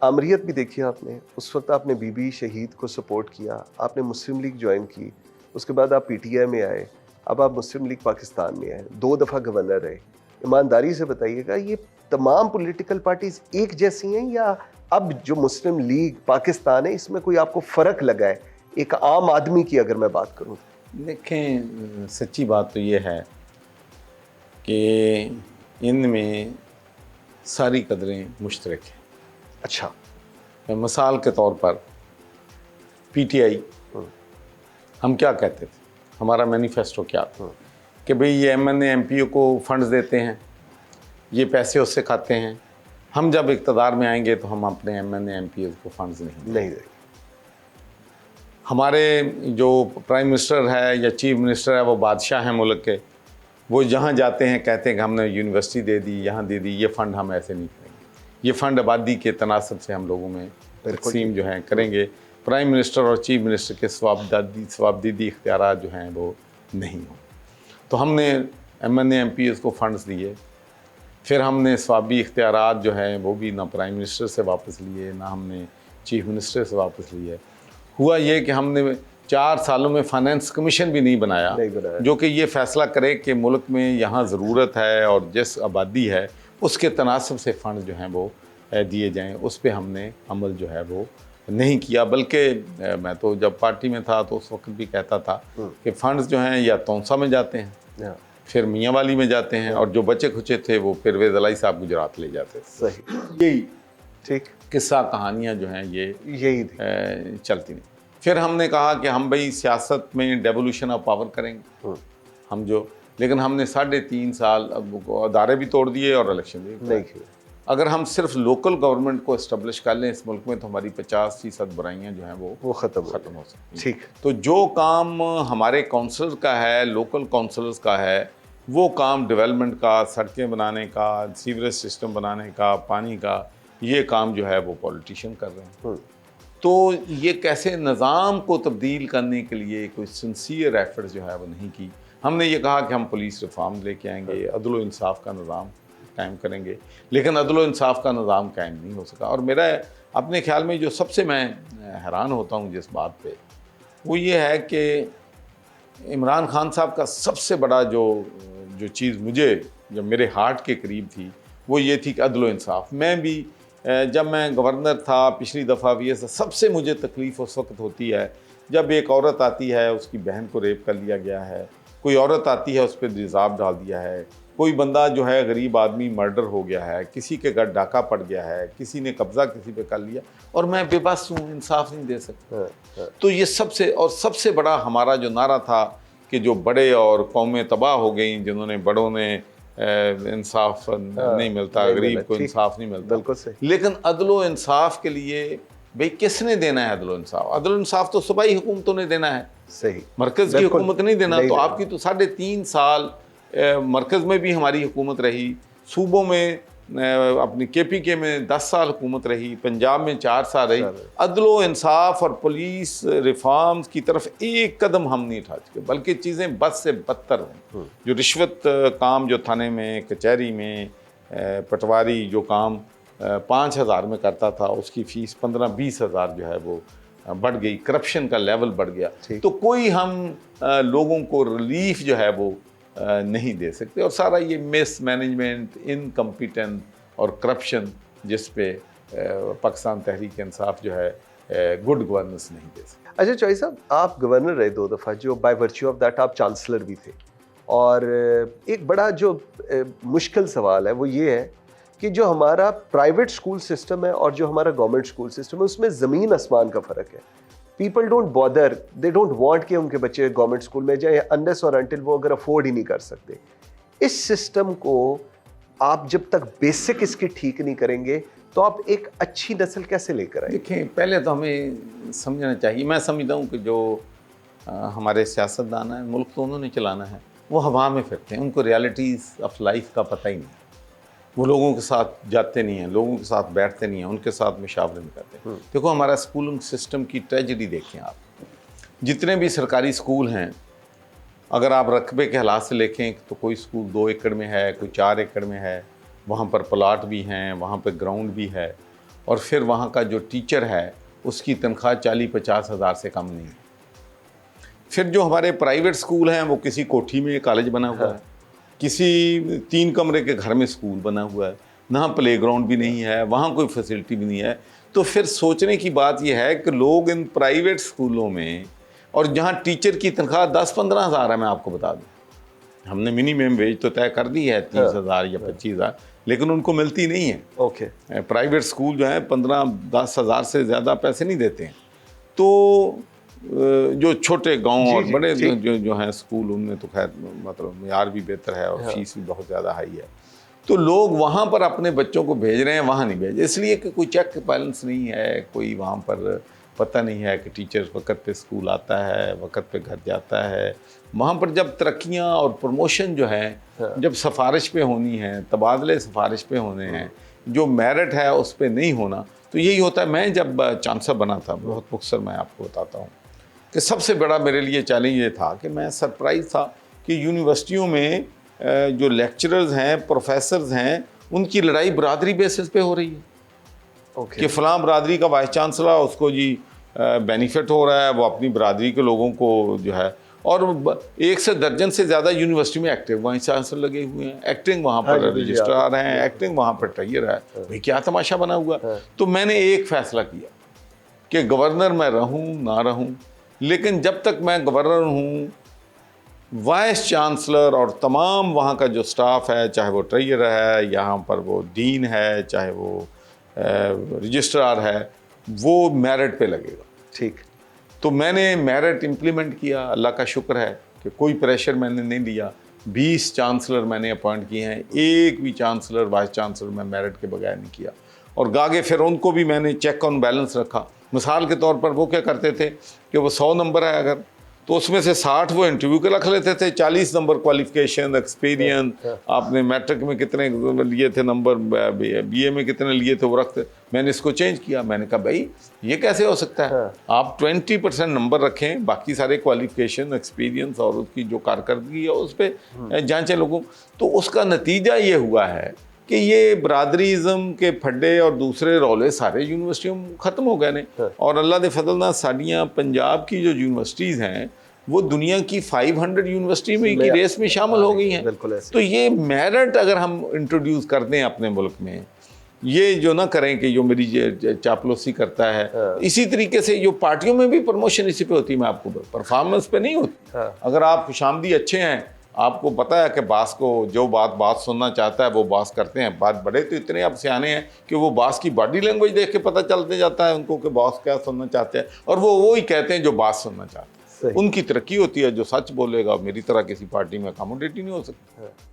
आमरीत भी देखी आपने, उस वक्त आपने बीबी शहीद को सपोर्ट किया, आपने मुस्लिम लीग ज्वाइन की, उसके बाद आप पीटीआई में आए, अब आप मुस्लिम लीग पाकिस्तान में आए, 2 दफ़ा गवर्नर रहे। ईमानदारी से बताइएगा, ये तमाम पॉलिटिकल पार्टीज एक जैसी हैं या अब जो मुस्लिम लीग पाकिस्तान है इसमें कोई आपको फ़र्क लगा है, एक आम आदमी की अगर मैं बात करूँ? देखें, सच्ची बात तो ये है कि इनमें सारी कदरें मुश्तरक हैं। अच्छा। मिसाल के तौर पर पीटीआई, हम क्या कहते थे, हमारा मैनिफेस्टो क्या था कि भाई ये एमएनए एमपीओ को फंड्स देते हैं, ये पैसे उससे खाते हैं, हम जब इक़्तिदार में आएंगे तो हम अपने एमएनए एमपीओ को फंड्स नहीं देंगे। हमारे जो प्राइम मिनिस्टर है या चीफ मिनिस्टर है वो बादशाह हैं मुल्क के, वो जहाँ जाते हैं कहते हैं कि हमने यूनिवर्सिटी दे दी, यहाँ दे दी, ये फ़ंड हम ऐसे नहीं करेंगे, ये फ़ंड आबादी के तनासब से हम लोगों में तकसीम जो है करेंगे। प्राइम मिनिस्टर और चीफ मिनिस्टर के स्वाबदीदी इख्तियार जो हैं वो नहीं हों। तो हमने एमएनए एमपीओ को फ़ंड्स दिए, फिर हमने स्वाबी इख्तियार जो हैं वो भी ना प्राइम मिनिस्टर से वापस लिए, ना हमने चीफ मिनिस्टर से वापस लिए। हुआ ये कि हमने 4 सालों में फाइनेंस कमीशन भी नहीं बनाया जो कि ये फ़ैसला करे कि मुल्क में यहाँ ज़रूरत है और जिस आबादी है उसके तनासब से फ़ंड जो हैं वो दिए जाएं। उस पर हमने अमल जो है वो नहीं किया, बल्कि मैं तो जब पार्टी में था तो उस वक्त भी कहता था कि फ़ंड्स जो हैं या तौंसा में जाते हैं, फिर मियाँ वाली में जाते हैं, और जो बचे खुचे थे वो फिर वेदलाई साहब गुजरात ले जाते थे। सही, यही ठीक किस्सा कहानियाँ जो हैं यही चलती नहीं। फिर हमने कहा कि हम भाई सियासत में डेवोल्यूशन ऑफ पावर करेंगे, हम जो, लेकिन हमने 3.5 साल अब अदारे भी तोड़ दिए और इलेक्शन भी नहीं किए। अगर हम सिर्फ लोकल गवर्नमेंट को इस्टेब्लिश कर लें इस मुल्क में तो हमारी 50% बुराइयाँ जो हैं वो ख़त्म हो सकती हैं। ठीक। तो जो काम हमारे काउंसलर का है, लोकल काउंसलर्स का है, वो काम डेवलपमेंट का, सड़कें बनाने का, सीवरेज सिस्टम बनाने का, पानी का, ये काम जो है वो पॉलिटिशियन कर रहे हैं। तो ये कैसे निज़ाम को तब्दील करने के लिए कोई सिंसियर एफर्ट जो है वो नहीं की। हमने ये कहा कि हम पुलिस रिफॉर्म लेके आएंगे, अदल व इंसाफ का निज़ाम कायम करेंगे, लेकिन अदल व इंसाफ का निज़ाम कायम नहीं हो सका। और मेरा अपने ख्याल में जो सबसे मैं हैरान होता हूँ जिस बात पे, वो ये है कि इमरान खान साहब का सबसे बड़ा जो चीज़ मुझे जब मेरे हार्ट के करीब थी वो ये थी कि अदल व इंसाफ। मैं भी जब मैं गवर्नर था पिछली दफ़ा भी, सबसे मुझे तकलीफ़ उस वक्त होती है जब एक औरत आती है, उसकी बहन को रेप कर लिया गया है, कोई औरत आती है उस पर तेज़ाब डाल दिया है, कोई बंदा जो है गरीब आदमी मर्डर हो गया है, किसी के घर डाका पड़ गया है, किसी ने कब्ज़ा किसी पे कर लिया और मैं बेबस हूँ, इंसाफ नहीं दे सकता। तो ये सबसे बड़ा हमारा जो नारा था कि जो बड़े और कौमें तबाह हो गई जिन्होंने बड़ों ने इंसाफ नहीं मिलता, गरीब को इंसाफ नहीं मिलता। बिल्कुल सही। लेकिन अदलो इंसाफ के लिए भाई किसने देना है अदलो इंसाफ? अदलो इंसाफ तो सूबाई हुकूमतों ने देना है, सही, मरकज़ की हुकूमत नहीं देना। तो आपकी तो 3.5 साल मरकज़ में भी हमारी हुकूमत रही, सूबों में अपनी केपीके में 10 साल हुकूमत रही, पंजाब में 4 साल रही। अदलो इंसाफ और पुलिस रिफॉर्म्स की तरफ एक कदम हम नहीं उठा चुके, बल्कि चीज़ें बद से बदतर हैं। जो रिश्वत काम जो थाने में, कचहरी में, पटवारी जो काम 5,000 में करता था उसकी फ़ीस 15-20 हज़ार जो है वो बढ़ गई, करप्शन का लेवल बढ़ गया। तो कोई हम लोगों को रिलीफ जो है वो नहीं दे सकते, और सारा ये मिस मैनेजमेंट, इनकम्पिटेंट और करप्शन जिस पे पाकिस्तान तहरीक इंसाफ जो है गुड गवर्नेंस नहीं दे सकते। अच्छा चौधरी साहब, आप गवर्नर रहे 2 दफ़ा, जो बाय वर्च्यू ऑफ दैट आप चांसलर भी थे, और एक बड़ा जो मुश्किल सवाल है वो ये है कि जो हमारा प्राइवेट स्कूल सिस्टम है और जो हमारा गवर्नमेंट स्कूल सिस्टम है उसमें ज़मीन आसमान का फ़र्क है। People don't bother, they don't want कि उनके बच्चे गवर्नमेंट स्कूल में जाए अनलेस और अनटिल वो अगर अफोर्ड ही नहीं कर सकते। इस सिस्टम को आप जब तक बेसिक इसके ठीक नहीं करेंगे तो आप एक अच्छी नस्ल कैसे लेकर आए? देखें, पहले तो हमें समझना चाहिए, मैं समझता हूँ कि जो हमारे सियासतदान हैं, मुल्क तो उन्होंने चलाना है, वो हवा में फिरते हैं, उनको रियलिटीज़ ऑफ लाइफ का पता ही नहीं। वो लोगों के साथ जाते नहीं हैं, लोगों के साथ बैठते नहीं हैं, उनके साथ मुशावरे नहीं करते। देखो हमारा स्कूलिंग सिस्टम की ट्रेजेडी देखें आप, जितने भी सरकारी स्कूल हैं अगर आप रकबे के हालात से देखें तो कोई स्कूल 2 एकड़ में है, कोई 4 एकड़ में है, वहाँ पर प्लाट भी हैं, वहाँ पर ग्राउंड भी है, और फिर वहाँ का जो टीचर है उसकी तनख्वाह 40-50 हज़ार से कम नहीं है। फिर जो हमारे प्राइवेट स्कूल हैं वो किसी कोठी में कॉलेज बना हुआ है, किसी 3 कमरे के घर में स्कूल बना हुआ है, ना प्लेग्राउंड भी नहीं है, वहाँ कोई फैसिलिटी भी नहीं है। तो फिर सोचने की बात यह है कि लोग इन प्राइवेट स्कूलों में, और जहाँ टीचर की तनख्वाह 10-15 हज़ार है, मैं आपको बता दूँ, हमने मिनिमम वेज तो तय कर दी है 30 हज़ार या 25 हज़ार, लेकिन उनको मिलती नहीं है। ओके। प्राइवेट स्कूल जो है 15-10 हज़ार से ज़्यादा पैसे नहीं देते हैं। तो जो छोटे गांव और बड़े जो हैं स्कूल, उनमें तो खैर मतलब मियार भी बेहतर है और फीस भी बहुत ज़्यादा हाई है। तो लोग वहाँ पर अपने बच्चों को भेज रहे हैं, वहाँ नहीं भेज, इसलिए कि कोई चेक बैलेंस नहीं है, कोई वहाँ पर पता नहीं है कि टीचर वक्त पे स्कूल आता है, वक्त पे घर जाता है। वहाँ पर जब तरक्कियाँ और प्रमोशन जो है, जब सिफारिश पे होनी है, तबादले सिफारिश पे होने हैं, जो मेरिट है उस पर नहीं होना, तो यही होता है। मैं जब चांसलर बना था, बहुत मुख्तसर मैं आपको बताता हूँ कि सबसे बड़ा मेरे लिए चैलेंज ये था कि मैं सरप्राइज़ था कि यूनिवर्सिटियों में जो लेक्चरर्स हैं, प्रोफेसर्स हैं, उनकी लड़ाई बरादरी बेसिस पे हो रही है। कि फ़लाँ बरादरी का वाइस चांसलर, उसको जी बेनिफिट हो रहा है, वो अपनी बरादरी के लोगों को जो है, और 1 से दर्जन से ज़्यादा यूनिवर्सिटी में एक्टिव वाइस चांसलर लगे हुए हैं, एक्टिंग वहाँ पर रजिस्ट्रार हैं, एक्टिंग वहाँ पर ट्रेजर है। भाई क्या तमाशा बना हुआ। तो मैंने एक फ़ैसला किया कि गवर्नर मैं रहूँ ना रहूँ, लेकिन जब तक मैं गवर्नर हूँ, वाइस चांसलर और तमाम वहाँ का जो स्टाफ है, चाहे वो ट्रेजर है, यहाँ पर वो डीन है, चाहे वो रजिस्ट्रार है, वो मेरिट पे लगेगा। ठीक। तो मैंने मेरिट इम्प्लीमेंट किया, अल्लाह का शुक्र है कि कोई प्रेशर मैंने नहीं लिया। 20 चांसलर मैंने अपॉइंट किए हैं, एक भी चांसलर वाइस चांसलर मैं मेरिट के बगैर नहीं किया। और आगे फिर उनको भी मैंने चेक ऑन बैलेंस रखा। मिसाल के तौर पर वो क्या करते थे कि वो 100 नंबर है अगर, तो उसमें से 60 वो इंटरव्यू के रख लेते थे, 40 नंबर क्वालिफिकेशन, एक्सपीरियंस, आपने मैट्रिक में कितने लिए थे नंबर, बीए में कितने लिए थे, वो रखते। मैंने इसको चेंज किया। मैंने कहा भाई ये कैसे हो सकता है, आप 20% नंबर रखें, बाकी सारे क्वालिफिकेशन, एक्सपीरियंस और उसकी जो कारकर्दगी है उस पर जांचें लोगों। तो उसका नतीजा ये हुआ है कि ये बरादरीज़म के फड्डे और दूसरे रौले सारे यूनिवर्सिटियों में ख़त्म हो गए ने। और अल्लाह दे फजल नाल साड़ियाँ पंजाब की जो यूनिवर्सिटीज़ हैं वो दुनिया की 500 यूनिवर्सिटी में की रेस में शामिल हो गई हैं। तो ये मेरिट अगर हम इंट्रोड्यूस कर दें अपने मुल्क में, ये जो ना करें कि जो मेरी चापलूसी करता है, इसी तरीके से जो पार्टियों में भी प्रमोशन इसी पे होती है, मैं आपको परफॉर्मेंस पे नहीं होती। अगर आप खुशामदी अच्छे हैं, आपको पता है कि बास को जो बात सुनना चाहता है वो बास करते हैं। बात बड़े तो इतने अब सियाने हैं कि वो बास की बॉडी लैंग्वेज देख के पता चलते जाता है उनको कि बॉस क्या सुनना चाहते हैं, और वो ही कहते हैं जो बास सुनना चाहते हैं। उनकी तरक्की होती है। जो सच बोलेगा मेरी तरह किसी पार्टी में अकोमोडेट ही नहीं हो सकता।